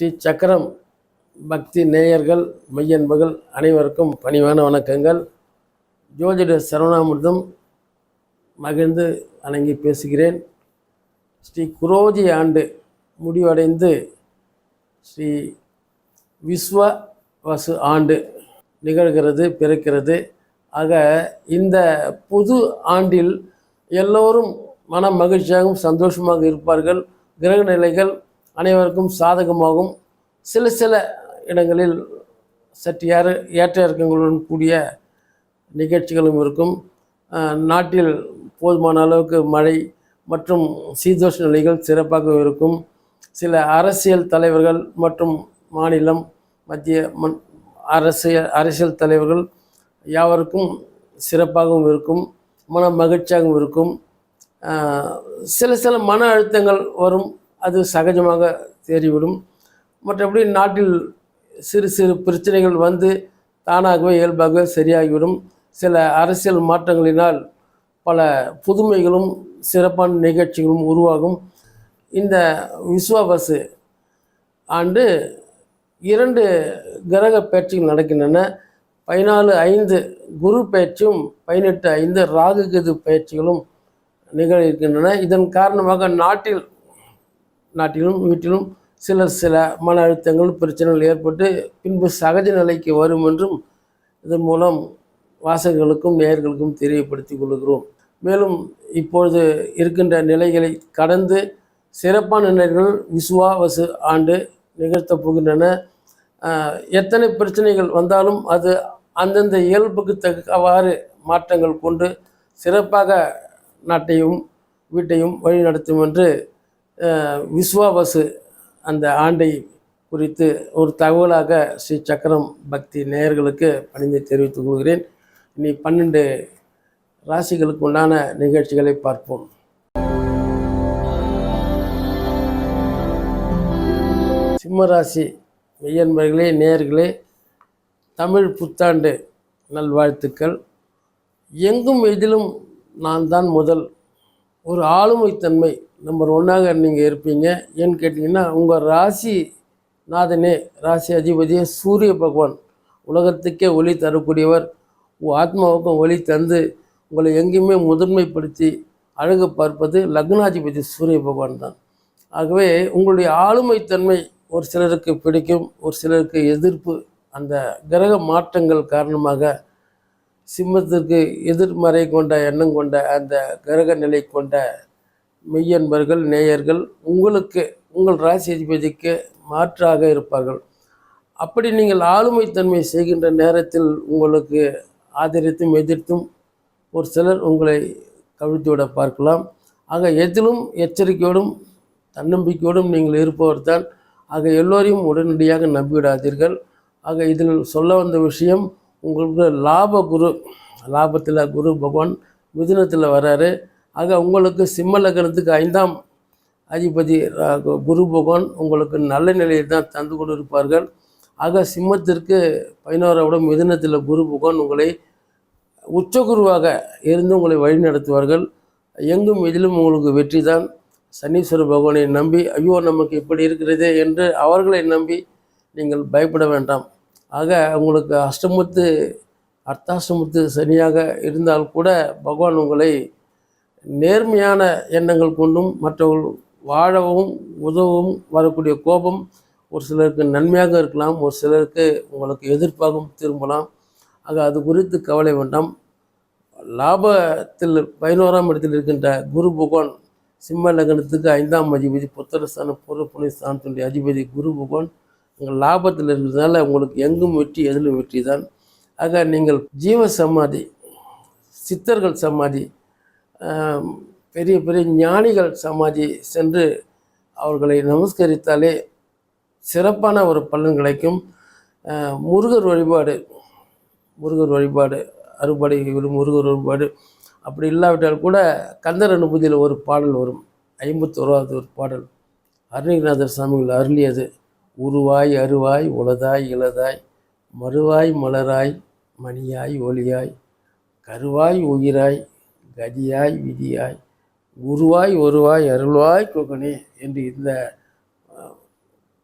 ஸ்ரீ சக்கரம் பக்தி நேயர்கள் மெய்யன்பர்கள் அனைவருக்கும் பணிவான வணக்கங்கள். ஜோதிட சரவணாமிர்தம் மகிழ்ந்து வணங்கி பேசுகிறேன். ஸ்ரீ குரோதி ஆண்டு முடிவடைந்து ஸ்ரீ விஸ்வவசு ஆண்டு நிகழ்கிறது, பிறக்கிறது. ஆக இந்த புது ஆண்டில் எல்லோரும் மன மகிழ்ச்சியாகவும் சந்தோஷமாக இருப்பார்கள். கிரக நிலைகள் அனைவருக்கும் சாதகமாகும். சில இடங்களில் சற்று ஏற்ற இறக்கங்களுடன் கூடிய நிகழ்ச்சிகளும் இருக்கும். நாட்டில் போதுமான அளவுக்கு மழை மற்றும் சீதோஷ நிலைகள் சிறப்பாக இருக்கும். சில அரசியல் தலைவர்கள் மற்றும் மாநிலம் மத்திய அரசியல் தலைவர்கள் யாவருக்கும் சிறப்பாகவும் இருக்கும், மன மகிழ்ச்சியாகவும் இருக்கும். சில மன அழுத்தங்கள் வரும், அது சகஜமாக தேறிவிடும். மற்றபடி நாட்டில் சிறு பிரச்சனைகள் வந்து தானாகவே இயல்பாகவே சரியாகிவிடும். சில அரசியல் மாற்றங்களினால் பல புதுமைகளும் சிறப்பான நிகழ்ச்சிகளும் உருவாகும். இந்த விஸ்வவசு ஆண்டு 2 கிரக பயிற்சிகள் நடக்கின்றன. 14/5 குரு பயிற்சியும் 18/5 ராகு கேது பயிற்சிகளும் நிகழ இருக்கின்றன. இதன் காரணமாக நாட்டிலும் வீட்டிலும் சில மன அழுத்தங்கள் பிரச்சனைகள் ஏற்பட்டு பின்பு சகஜ நிலைக்கு வரும் என்றும் இதன் மூலம் வாசகர்களுக்கும் நேயர்களுக்கும் தெரியப்படுத்திக் கொள்கிறோம். மேலும் இப்பொழுது இருக்கின்ற நிலைகளை கடந்து சிறப்பான நிலைகள் விஸ்வவசு ஆண்டு நிகழ்த்தப் போகின்றன. எத்தனை பிரச்சனைகள் வந்தாலும் அது அந்தந்த இயல்புக்கு தக்கவாறு மாற்றங்கள் கொண்டு சிறப்பாக நாட்டையும் வீட்டையும் வழிநடத்தும் என்று விஸ்வவசு அந்த ஆண்டை குறித்து ஒரு தகவலாக ஸ்ரீ சக்கரம் பக்தி நேயர்களுக்கு பணிந்து தெரிவித்துக் கொள்கிறேன். இனி 12 ராசிகளுக்கு உண்டான நிகழ்ச்சிகளை பார்ப்போம். சிம்மராசி மெய்யன்பர்களே, நேயர்களே, தமிழ் புத்தாண்டு நல்வாழ்த்துக்கள். எங்கும் எதிலும் நான் தான் முதல், ஒரு ஆளுமைத்தன்மை நம்பர் 1ஆக நீங்கள் இருப்பீங்க. ஏன்னு கேட்டிங்கன்னா, உங்கள் ராசி நாதனே, ராசி அதிபதியே சூரிய பகவான், உலகத்துக்கே ஒளி தரக்கூடியவர். ஆத்மாவுக்கும் ஒளி தந்து உங்களை எங்கேயுமே முதன்மைப்படுத்தி அழகு பார்ப்பது லக்னாதிபதி சூரிய பகவான் தான். ஆகவே உங்களுடைய ஆளுமைத்தன்மை ஒரு சிலருக்கு பிடிக்கும், ஒரு சிலருக்கு எதிர்ப்பு. அந்த கிரக மாற்றங்கள் காரணமாக சிம்மத்திற்கு எதிர்மறை கொண்ட எண்ணம் கொண்ட அந்த கிரக நிலை கொண்ட மெய்யன்பர்கள் நேயர்கள் உங்களுக்கு உங்கள் ராசி அதிபதிக்கு மாற்றாக இருப்பார்கள். அப்படி நீங்கள் ஆளுமைத்தன்மை செய்கின்ற நேரத்தில் உங்களுக்கு ஆதரித்தும் எதிர்த்தும் ஒரு சிலர் உங்களை கவிழ்த்துவிட பார்க்கலாம். ஆக எதிலும் எச்சரிக்கையோடும் தன்னம்பிக்கையோடும் நீங்கள் இருப்பவர் தான். ஆக எல்லோரையும் உடனடியாக நம்பிவிடாதீர்கள். ஆக இதில் சொல்ல வந்த விஷயம், உங்களுக்கு லாபத்தில் குரு பகவான் மிதுனத்தில் வராரு. ஆக உங்களுக்கு சிம்ம லக்னத்துக்கு 5ஆம் அதிபதி குரு பகவான் உங்களுக்கு நல்ல நிலையை தான் தந்து கொண்டு இருப்பார்கள். ஆக சிம்மத்திற்கு 11ஆம் இடம் மிதுனத்தில் குரு பகவான் உங்களை உச்சகுருவாக இருந்து உங்களை வழி நடத்துவார்கள். எங்கும் இதிலும் உங்களுக்கு வெற்றி தான். சனீஸ்வர பகவானை நம்பி ஐயோ நமக்கு இப்படி இருக்கிறதே என்று அவர்களை நம்பி நீங்கள் பயப்பட வேண்டாம். ஆக உங்களுக்கு அர்த்தாஷ்டமத்து சனியாக இருந்தால் கூட பகவான் உங்களை நேர்மையான எண்ணங்கள் கொண்டும் மற்றவர்கள் வாழவும் உதவும் வரக்கூடிய கோபம் ஒரு சிலருக்கு நன்மையாக இருக்கலாம், ஒரு சிலருக்கு உங்களுக்கு எதிர்ப்பாகவும் திரும்பலாம். ஆக அது குறித்து கவலை வேண்டாம். லாபத்தில் 11ஆம் இடத்தில் இருக்கின்ற குரு பகவான் சிம்ம லக்னத்துக்கு 5ஆம் அதிபதி, புத்திரஸ்தான பூர்வ புண்ணியஸ்தானத்தினுடைய அதிபதி குரு பகவான் உங்கள் லாபத்தில் இருக்கிறதுனால உங்களுக்கு எங்கும் வெற்றி, எதிலும் வெற்றி தான். ஆக நீங்கள் ஜீவ சமாதி, சித்தர்கள் சமாதி, பெரிய பெரிய ஞானிகள் சமாதி சென்று அவர்களை நமஸ்கரித்தாலே சிறப்பான ஒரு பலன் கிடைக்கும். முருகர் வழிபாடு அறுபடை முருகர் வழிபாடு அப்படி இல்லாவிட்டால் கூட கந்தர் அனுபூதியில் ஒரு பாடல் வரும், 51வது ஒரு பாடல், அருணகிரிநாதர் சாமிகள் அருளியது. உருவாய் அருவாய் உளதாய் இளதாய் மறுவாய் மலராய் மணியாய் ஒளியாய் கருவாய் உயிராய் கதியாய் விதியாய் குருவாய் ஒருவாய் அருள்வாய் கொகனே என்று இந்த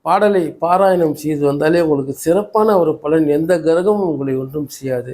பாடலை பாராயணம் செய்து வந்தாலே உங்களுக்கு சிறப்பான ஒரு பலன். எந்த கிரகமும் உங்களை ஒன்றும் செய்யாது.